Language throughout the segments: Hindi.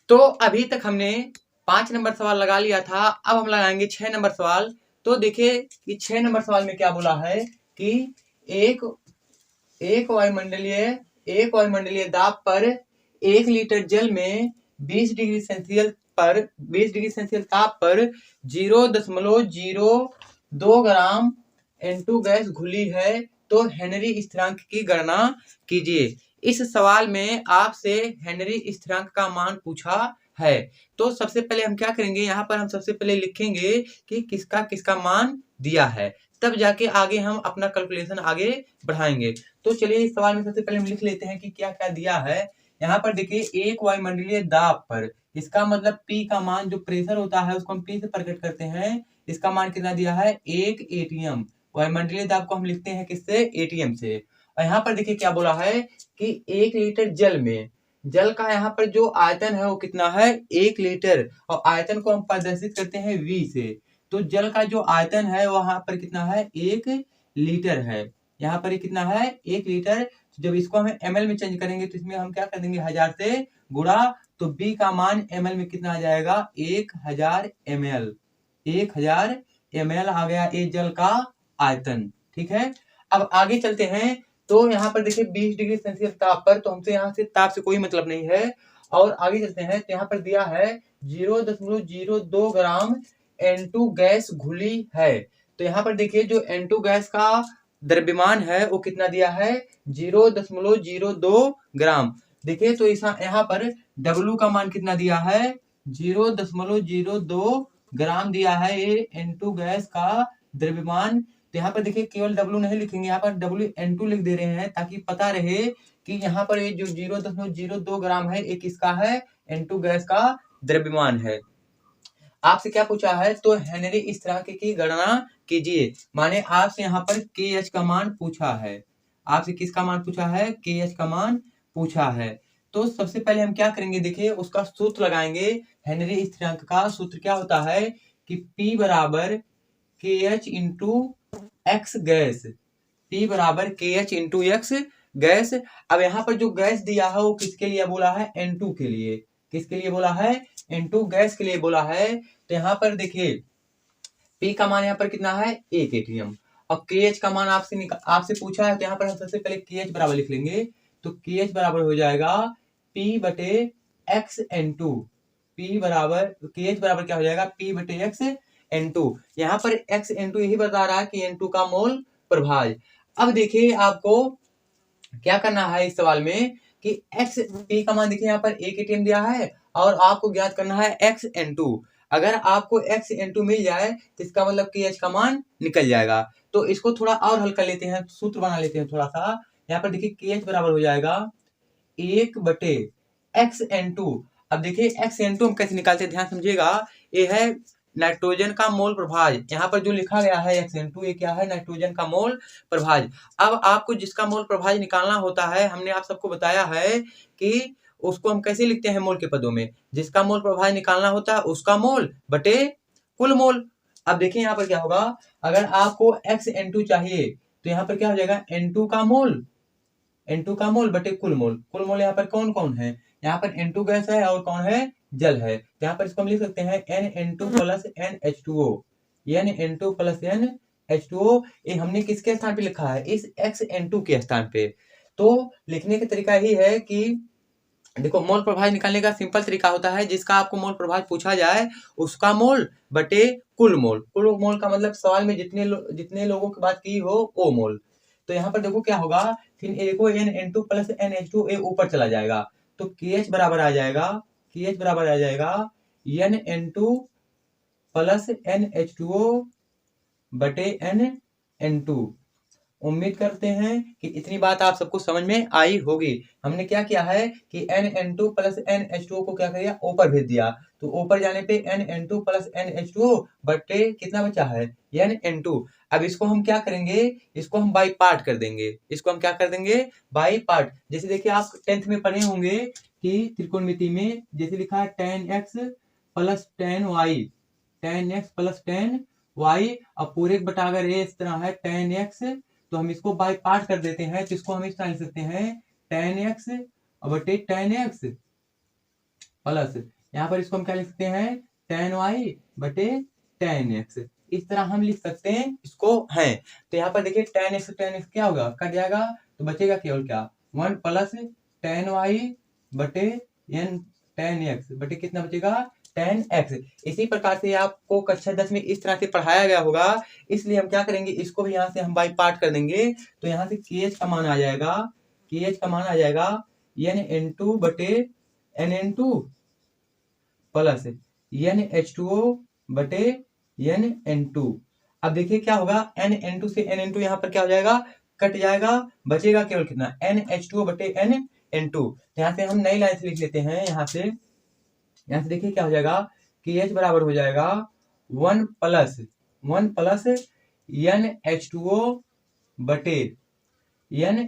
तो अभी तक हमने 5 नंबर सवाल लगा लिया था, अब हम लगाएंगे 6 नंबर सवाल। तो देखिए कि 6 नंबर सवाल में क्या बोला है कि एक एक वायुमंडलीय दाब पर 1 लीटर जल में 20 डिग्री सेल्सियस ताप पर 0.02 ग्राम N2 गैस घुली है, तो हेनरी स्थिरांक की गणना कीजिए। इस सवाल में आपसे हेनरी स्थिरांक का मान पूछा है। तो सबसे पहले हम क्या करेंगे, यहाँ पर हम सबसे पहले लिखेंगे कि किसका किसका मान दिया है, तब जाके आगे हम अपना कैलकुलेशन आगे बढ़ाएंगे। तो चलिए इस सवाल में सबसे पहले हम लिख लेते हैं कि क्या क्या दिया है। यहाँ पर देखिए एक वायुमंडलीय दाब पर, इसका मतलब P का मान जो प्रेशर होता है उसको हम P से प्रकट करते हैं। इसका मान कितना दिया है, 1 ATM। वायुमंडलीय दाब को हम लिखते हैं किससे, ATM से। और यहाँ पर देखिए क्या बोला है कि 1 लीटर जल में, जल का यहाँ पर जो आयतन है वो कितना है, 1 लीटर, और आयतन को हम प्रदर्शित करते हैं V से। तो जल का जो आयतन है वहां पर कितना है, 1 लीटर है। यहाँ पर कितना है, 1 लीटर। जब इसको हम ml में चेंज करेंगे तो इसमें हम क्या कर देंगे, 1000 से गुणा, तो B का मान ml में कितना आ जाएगा, 1000 ml। 1000 ml आ गया ये जल का आयतन। ठीक है, अब आगे चलते हैं। तो यहाँ पर देखिए 20 डिग्री सेल्सियस ताप पर, तो हमसे यहाँ से ताप से कोई मतलब नहीं है। और आगे चलते हैं तो यहाँ पर दिया है 0.02 ग्राम N2 गैस घुली है। तो यहाँ पर देखिए जो N2 गैस का द्रव्यमान है वो कितना दिया है, 0.02 ग्राम। देखिए तो यहाँ पर W का मान कितना दिया है, 0.02 ग्राम दिया है ये N2 गैस का द्रव्यमान। तो यहाँ पर देखिए केवल W नहीं लिखेंगे, यहाँ पर WN2 लिख दे रहे हैं ताकि पता रहे कि यहाँ पर ये जो 0.02 ग्राम है ये किसका है, N2 गैस का द्रव्यमान है। आपसे क्या पूछा है, तो हेनरी स्थिरांक की गणना कीजिए, माने आपसे यहाँ पर KH का मान पूछा है। आपसे किसका मान पूछा है, KH का मान पूछा है। तो सबसे पहले हम क्या करेंगे, देखिए उसका सूत्र लगाएंगे। हेनरी स्थिरांक का सूत्र क्या होता है कि P बराबर KH into x gas. P बराबर KH इंटू एक्स गैस। अब यहाँ पर जो गैस दिया है वो किसके लिए बोला है, N2 के लिए। किसके लिए बोला है, N2 गैस के लिए बोला है। तो यहाँ पर देखिए P का मान यहाँ पर कितना है, 1 ATM, और KH का मान आपसे पूछा है। तो यहाँ पर हम सबसे पहले KH बराबर लिख लेंगे। तो KH बराबर हो जाएगा P बटे एक्स N2। P बराबर, KH बराबर क्या हो जाएगा, P बटे एक्स N2। यहाँ पर एक्स N2 यही बता रहा है कि N2 का मोल प्रभाज। अब देखिए आपको क्या करना है इस सवाल में कि एक्स P का मान देखिए यहाँ पर 1 ATM दिया है, और आपको ज्ञात करना है एक्स N2। अगर आपको एक्स N2 मिल जाए तो इसका मतलब KH का मान निकल जाएगा। तो इसको थोड़ा और हल कर लेते हैं, सूत्र बना लेते हैं थोड़ा सा। यहाँ पर देखिए KH बराबर हो जाएगा 1 बटे एक्स N2। अब देखिए एक्स N2 हम कैसे निकालते हैं, ध्यान समझिएगा। ये है नाइट्रोजन का मोल प्रभाज। यहाँ पर जो लिखा गया है एक्स N2, ये क्या है, नाइट्रोजन का मोल प्रभाज। अब आपको जिसका मोल प्रभाज निकालना होता है, हमने आप सबको बताया है कि उसको हम कैसे लिखते हैं, मोल के पदों में। जिसका मोल प्रभाज निकालना होता है उसका मोल बटे कुल मोल। अब देखिए यहाँ पर क्या होगा, अगर आपको एक्स N2 चाहिए तो यहाँ पर क्या हो जाएगा, N2 का मोल, N2 का मोल बटे कुल मोल। कुल मोल यहाँ पर कौन कौन है, यहाँ पर N2 गैस है और कौन है, जल है। यहाँ पर इसको हम लिख सकते हैं NN2 plus NH2O। NN2 plus NH2O ये हमने किसके स्थान पे लिखा है, इस XN2 के स्थान पे। तो लिखने का तरीका ही है कि देखो मोल प्रभाज निकालने का सिंपल तरीका होता है, जिसका आपको मोल प्रभाज पूछा जाए उसका मोल बटे कुल मोल। कुल मोल का मतलब सवाल में जितने लोगों की बात की हो वो मोल। तो यहाँ पर देखो क्या होगा, फिर देखो NN2 प्लस NH2 ऊपर चला जाएगा, तो KH बराबर आ जाएगा, KH बराबर आ जाएगा NN2 प्लस NH2O बटे NN2। उम्मीद करते हैं कि इतनी बात आप सबको समझ में आई होगी। हमने क्या किया है कि NN2 प्लस NH2O को क्या किया, ऊपर भेज दिया। तो ऊपर जाने पे NN2 प्लस NH2O बटे कितना बचा है, NN2। अब इसको हम क्या करेंगे, इसको हम बाई पार्ट कर देंगे। इसको हम क्या कर देंगे, बाई पार्ट। जैसे देखिए आप 10th में पढ़े होंगे कि त्रिकोणमिति में जैसे लिखा है tan x plus tan y, tan x plus tan y, अब पूरे बटा अगर ये इस तरह है tan x, तो हम इसको बाय पार्ट कर देते हैं। तो इसको हम इस तरह लिख सकते हैं tan x बटे tan x प्लस यहाँ पर इसको हम क्या लिख सकते हैं, tan y बटे tan x, इस तरह हम लिख सकते हैं इसको है। तो यहाँ पर देखिए tan x क्या होगा, कट जाएगा, तो बचेगा केवल क्या, 1 प्लस tan y बटे n tan x बटे कितना बचेगा, tan x। इसी प्रकार से आपको कक्षा 10 में इस तरह से पढ़ाया गया होगा, इसलिए हम क्या करेंगे, इसको भी यहाँ से हम बाई पार्ट कर देंगे। तो यहाँ से kh का मान आ जाएगा, kh का मान आ जाएगा n बटे n प्लस NH2O बटे n। अब देखिए क्या होगा, n से n यहाँ पर क्या हो जाएगा, कट जाएगा, बचेगा केवल कितना, NH2O बटे n। तो यहाँ से हम नई लाइन से लिख लेते हैं, यहाँ से देखिए क्या हो जाएगा, कि H बराबर हो जाएगा 1 प्लस NH2O बटे n।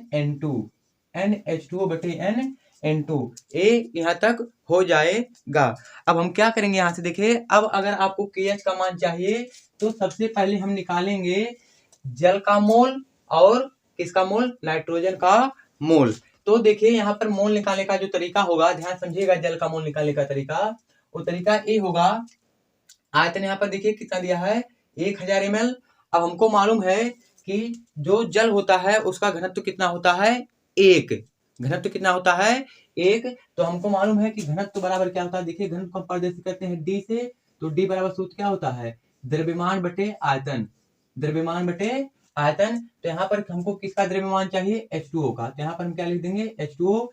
NH2O बटे n ए यहाँ तक हो जाएगा। अब हम क्या करेंगे, यहाँ से देखिए, अब अगर आपको KH का मान चाहिए तो सबसे पहले हम निकालेंगे जल का मोल और किसका मोल, नाइट्रोजन का मोल। तो देखिए यहाँ पर मोल निकालने का जो तरीका होगा, ध्यान समझिएगा, जल का मोल निकालने का तरीका, वो तरीका ये होगा, आयतन यहाँ पर देखिए कितना दिया है, 1000 ml। अब हमको मालूम है कि जो जल होता है उसका घनत्व कितना होता है, 1, घनत्व कितना होता है, 1। तो हमको मालूम है कि घनत्व बराबर क्या होता है, देखिए घनत्व को हम प्रदर्शित करते हैं D से, तो D बराबर सूत्र क्या होता है, द्रव्यमान बटे आयतन, द्रव्यमान बटे आयतन। तो यहाँ पर हमको किसका द्रव्यमान चाहिए, H2O का, तो यहाँ पर हम क्या लिख देंगे, H2O।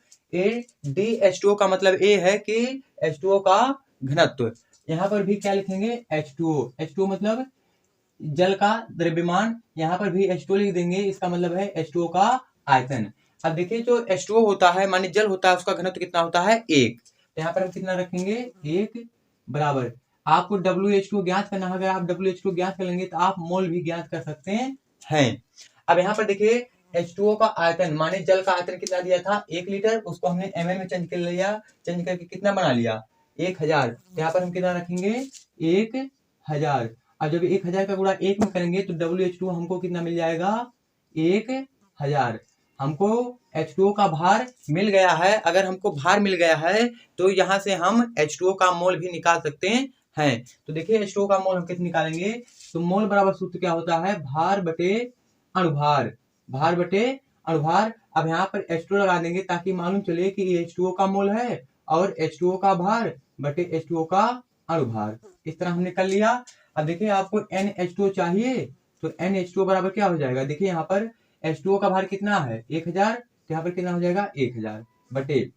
DH2O का मतलब ये है कि H2O का घनत्व। यहाँ पर भी क्या लिखेंगे, H2O मतलब जल का द्रव्यमान, यहाँ पर भी H2O लिख देंगे, इसका मतलब है H2O का आयतन। अब देखिए जो H2O होता है, माने जल होता है, उसका घनत्व कितना होता है, 1। तो यहाँ पर हम कितना रखेंगे, 1 बराबर, आपको WH2 ज्ञात करना है, अगर आप WH2 ज्ञात कर लेंगे तो आप मोल भी ज्ञात कर सकते हैं। अब यहाँ पर देखिए H2O का आयतन, माने जल का आयतन कितना दिया था, 1 लीटर, उसको हमने ml में चेंज कर लिया, चेंज करके कितना बना लिया, 1000। यहाँ पर हम कितना रखेंगे, 1000। अब जब 1000 का गुणा 1 में करेंगे तो WH2 हमको कितना मिल जाएगा, 1000। हमको H2O का भार मिल गया है। अगर हमको भार मिल गया है तो यहाँ से हम H2O का मोल भी निकाल सकते हैं। तो देखिए H2O का मोल हम कैसे निकालेंगे, तो मोल बराबर सूत्र क्या होता है, भार बटे अणुभार, भार बटे अणुभार। अब यहाँ पर H2O लगा देंगे ताकि मालूम चले कि ये H2O का मोल है और H2O का भार बटे H2O का अणुभार, इस तरह हमने कर लिया। अब देखिए आपको NH2O चाहिए, तो NH2O बराबर क्या हो जाएगा, देखिए यहाँ पर H2O का भार कितना है, 1000, तो यहाँ पर कितना हो जाएगा, 1000 बटे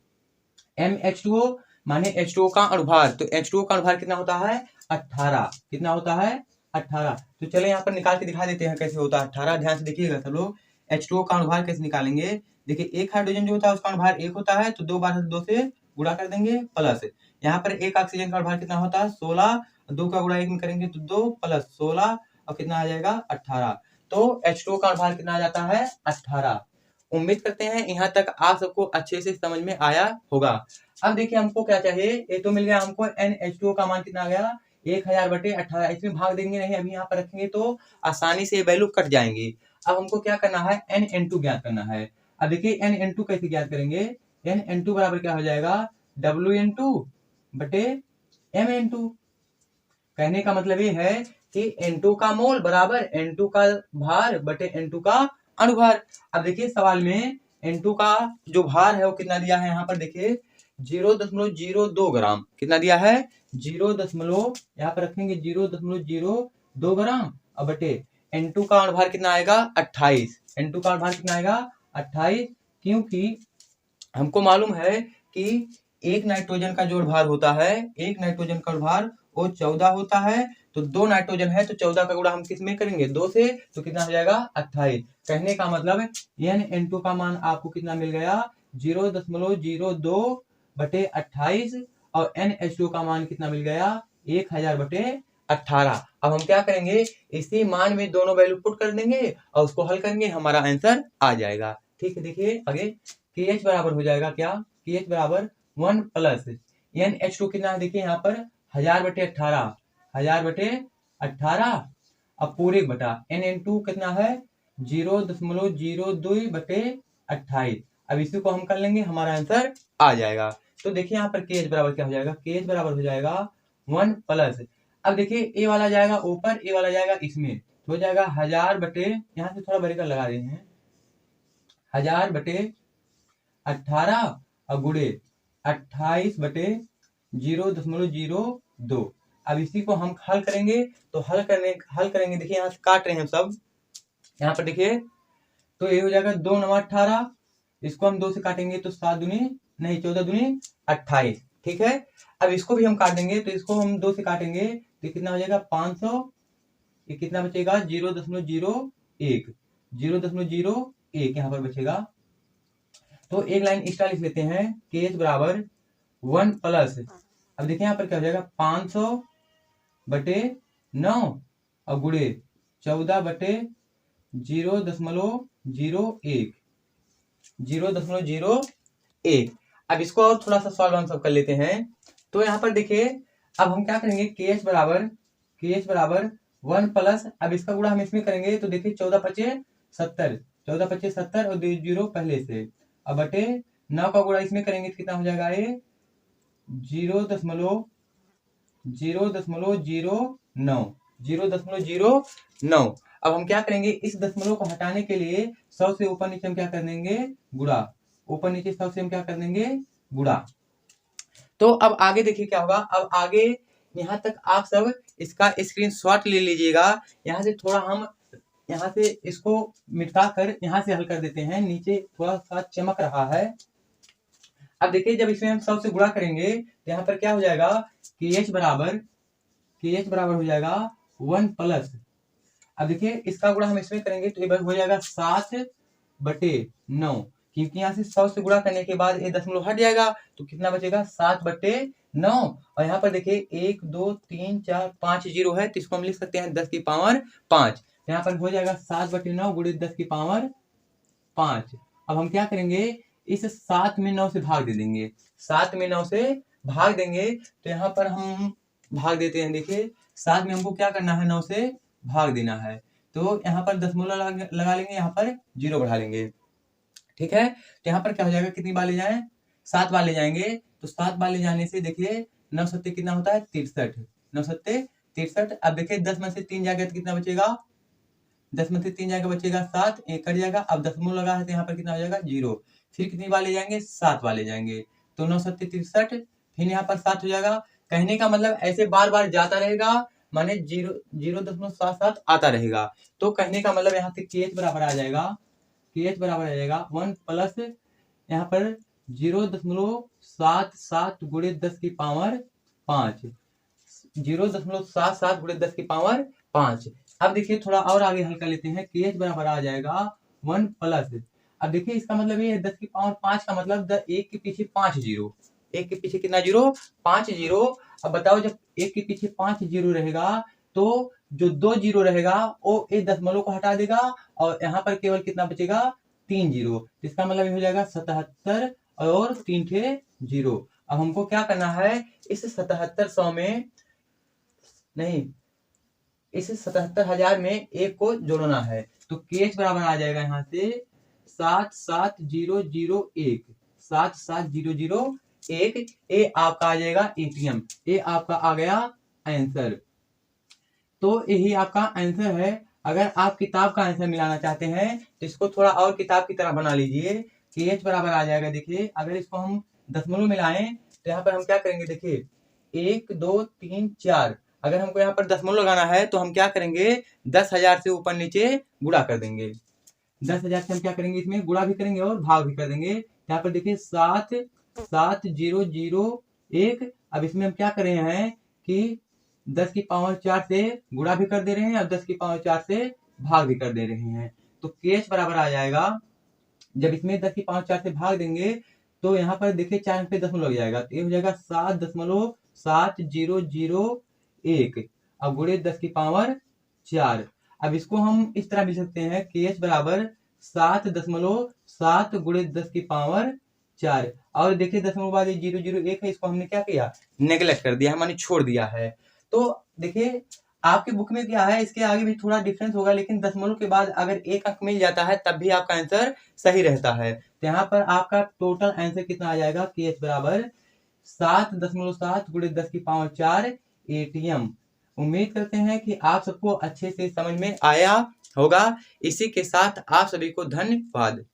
MH2O माने H2O का अणुभार, तो H2O का अणुभार कितना होता है, 18, कितना होता है, 18। तो चले यहाँ पर निकाल के दिखा देते हैं कैसे होता है 18, ध्यान से देखिएगा सब लोग। H2O का अणुभार कैसे निकालेंगे, देखिए एक हाइड्रोजन जो होता है उसका अणुभार 1 होता है, तो 2 बार 2 से गुणा कर देंगे, प्लस यहाँ पर एक ऑक्सीजन का अणुभार कितना होता है, 16, 2 का गुणा 1 में करेंगे तो 2 प्लस 16 और कितना आ जाएगा, 18। तो H2O का अणुभार कितना आ जाता है, 18। उम्मीद करते हैं यहाँ तक आप सबको अच्छे से समझ में आया होगा। अब देखिए हमको क्या चाहिए, ये तो मिल गया हमको, NH2O का मान कितना आ गया, 1000 बटे 18। इसमें भाग देंगे नहीं, अभी यहाँ पर रखेंगे तो आसानी से वैल्यू कट जाएंगी। अब हमको क्या करना है, NN2 ज्ञात करना है। अब देखिए NN2 कैसे ज्ञात करेंगे, NN2 बराबर क्या हो जाएगा, WN2 बटे MN2। कहने का मतलब ये है कि N2 का मोल बराबर N2 का भार बटे N2 का अणुभार। अब देखिए सवाल में N2 का जो भार है वो कितना दिया है, यहाँ पर देखिए 0.02 ग्राम, कितना दिया है, 0. यहाँ पर रखेंगे 0.02 ग्राम, अब बटे N2 का अणुभार कितना आएगा, 28। N2 का अणुभार कितना आएगा, 28, क्योंकि हमको मालूम है कि एक नाइट्रोजन का जो भार होता है, एक नाइट्रोजन का भार वो 14 होता है, तो 2 नाइट्रोजन है तो 14 का गुणा हम किस में करेंगे, 2 से, तो कितना हो जाएगा, 28। कहने का मतलब NN2 का मान आपको कितना मिल गया, 0.02 बटे 28, और NH2 का मान कितना मिल गया, 1000 बटे 18। अब हम क्या करेंगे, इसी मान में दोनों वैल्यू पुट कर देंगे और उसको हल करेंगे, हमारा आंसर आ जाएगा। ठीक है, देखिए आगे KH बराबर हो जाएगा क्या, KH बराबर 1 प्लस NH2 कितना है, देखिए यहाँ पर 1000 बटे 18, 1000 बटे 18, अब पूरे बटा NN2 कितना है, 0.02 बटे 28। अब इसी को हम कर लेंगे, हमारा आंसर आ जाएगा। तो देखिए यहाँ पर के एच बराबर क्या हो जाएगा, के एच बराबर हो जाएगा 1 प्लस, अब देखिए ए वाला जाएगा ऊपर, ए वाला जाएगा इसमें, तो हो जाएगा 1000 बटे, यहाँ से थोड़ा ब्रेकर लगा रहे हैं, 1000 बटे 18 और गुड़े 28 बटे 0.02। अब इसी को हम हल करेंगे, तो हल करेंगे देखिए यहाँ से काट रहे हैं सब, यहाँ पर देखिए, तो ये हो जाएगा 2 9 18, इसको हम 2 से काटेंगे तो 7 दूनी नहीं 14 दूनी 28, ठीक है। अब इसको भी हम काट देंगे, तो इसको हम 2 से काटेंगे तो कितना हो जाएगा 500, ये कितना बचेगा 0.01, 0.01 यहाँ पर बचेगा। तो एक लाइन एक्स्ट्रा लिख लेते हैं, के एच बराबर 1 प्लस, अब देखिए यहाँ पर क्या हो जाएगा 500 बटे 9 और गुड़े 14 बटे 0.01, 0.01। अब इसको और थोड़ा सा सॉल्व हम सब कर लेते हैं। तो यहाँ पर देखिए अब हम क्या करेंगे, के एच बराबर 1 प्लस, अब इसका गुणा हम इसमें करेंगे तो देखिए 14 पचे 70, 14 पचे 70 और 2 जीरो पहले से, अब बटे 9 का गुणा इसमें करेंगे तो कितना हो जाएगा ये 0.009। अब हम क्या करेंगे, इस दशमलव को हटाने के लिए 100 से ऊपर नीचे हम क्या कर देंगे गुणा, ऊपर नीचे 100 से हम क्या कर देंगे गुणा। तो अब आगे देखिए क्या होगा, अब आगे यहाँ तक आप सब इसका स्क्रीनशॉट ले लीजिएगा। यहाँ से थोड़ा हम यहाँ से इसको मिटा कर यहाँ से हल कर देते हैं, नीचे थोड़ा सा चमक रहा है। अब देखिए जब इसमें हम 100 से गुणा करेंगे तो यहाँ पर क्या हो जाएगा, के एच बराबर हो जाएगा 1 प्लस, अब देखिए इसका गुणा हम इसमें करेंगे तो ये हो जाएगा 7 बटे 9, क्योंकि यहाँ से 100 से गुणा करने के बाद ये दशमलव हट जाएगा तो कितना बचेगा 7 बटे 9। और यहाँ पर देखिए 1 2 3 4 5 जीरो है, तो इसको हम लिख सकते हैं 10 की पावर 5, यहाँ पर हो जाएगा 7 बटे 9 गुणे 10 की पावर 5। अब हम क्या करेंगे, इस 7 में 9 से भाग दे देंगे, 7 में 9 से भाग देंगे, तो यहाँ पर हम भाग देते हैं। देखिए 7 में हमको क्या करना है, 9 से भाग देना है, तो यहाँ पर दशमलव लगा लेंगे, यहाँ पर जीरो बढ़ा लेंगे, ठीक है। तो यहाँ पर क्या हो जाएगा, कितनी बार ले जाएं 7 बार ले जाएंगे, तो 7 बार ले जाने से देखिए 9 सत्ते कितना होता है 63, 9 सत्ते 63। अब देखिए 10 में से 3 जाएगा तो कितना बचेगा, 10 में से 3 जाएगा बचेगा 7, एक कट जाएगा, अब दशमलव लगा है तो यहाँ पर कितना हो जाएगा 0, फिर कितनी बार ले जाएंगे 7 बार ले जाएंगे, तो 9 सत्ते 63, फिर यहाँ पर 7 हो जाएगा। कहने का मतलब ऐसे बार बार जाता रहेगा, माने 0.77 आता रहेगा, तो कहने का मतलब यहाँ से के एच बराबर आ जाएगा, के एच बराबर आ जाएगा 1 प्लस यहाँ पर 0.77 गुणे 10 की पावर 5, 0.77 गुणे 10 की पावर 5। अब देखिए थोड़ा और आगे हल कर लेते हैं, के एच बराबर आ जाएगा 1 प्लस, अब देखिए इसका मतलब ये है 10 की पावर 5 का मतलब 1 के पीछे 5 जीरो, 1 के पीछे कितना जीरो 5 जीरो। अब बताओ जब 1 के पीछे 5 जीरो रहेगा तो जो 2 जीरो रहेगा वो एक दशमलव को हटा देगा और यहाँ पर केवल कितना बचेगा 3 जीरो, इसका मतलब हो जाएगा 77 और 3 थे जीरो। अब हमको क्या करना है, इस 7700 में नहीं, इस 77,000 में एक को जोड़ना है, तो के एच बराबर आ जाएगा यहाँ से 77001, 77001, ये आपका आ जाएगा एटीएम, ये आपका आ गया आंसर। तो यही आपका आंसर है। अगर आप किताब का आंसर मिलाना चाहते हैं तो इसको थोड़ा और किताब की तरह बना लीजिए, के एच बराबर आ जाएगा। देखिए अगर इसको हम दशमलव मिलाएं तो यहाँ पर हम क्या करेंगे, देखिए 1 2 3 4, अगर हमको यहाँ पर दशमलव लगाना है तो हम क्या करेंगे 10,000 से ऊपर नीचे गुणा कर देंगे, 10,000 से हम क्या करेंगे इसमें गुणा भी करेंगे और भाग भी कर देंगे। यहाँ पर देखिए 77001, अब इसमें हम क्या कर रहे हैं कि 10 की पावर 4 से गुणा भी कर दे रहे हैं और 10 की पावर 4 से भाग भी कर दे रहे हैं, तो के एच बराबर आ जाएगा, जब इसमें 10 की पावर 4 से भाग देंगे तो यहाँ पर देखिए 4 पे दशमलव लग जाएगा, तो ये हो जाएगा 7.7001 अब गुणे 10 की पावर 4। अब इसको हम इस तरह भी सकते हैं, के एच बराबर 7.7 गुणे 10 की पावर 4, और देखिए दशमलव बाद 001 है, इसको हमने क्या किया नेग्लेक्ट कर दिया है, माने छोड़ दिया है। तो देखिए आपके बुक में क्या है, इसके आगे भी थोड़ा डिफरेंस होगा, लेकिन दशमलव के बाद अगर एक अंक मिल जाता है तब भी आपका आंसर सही रहता है। तो यहाँ पर आपका टोटल आंसर कितना आ जाएगा, के एच बराबर 7.7 × 10⁴ ATM। उम्मीद करते हैं कि आप सबको अच्छे से समझ में आया होगा। इसी के साथ आप सभी को धन्यवाद।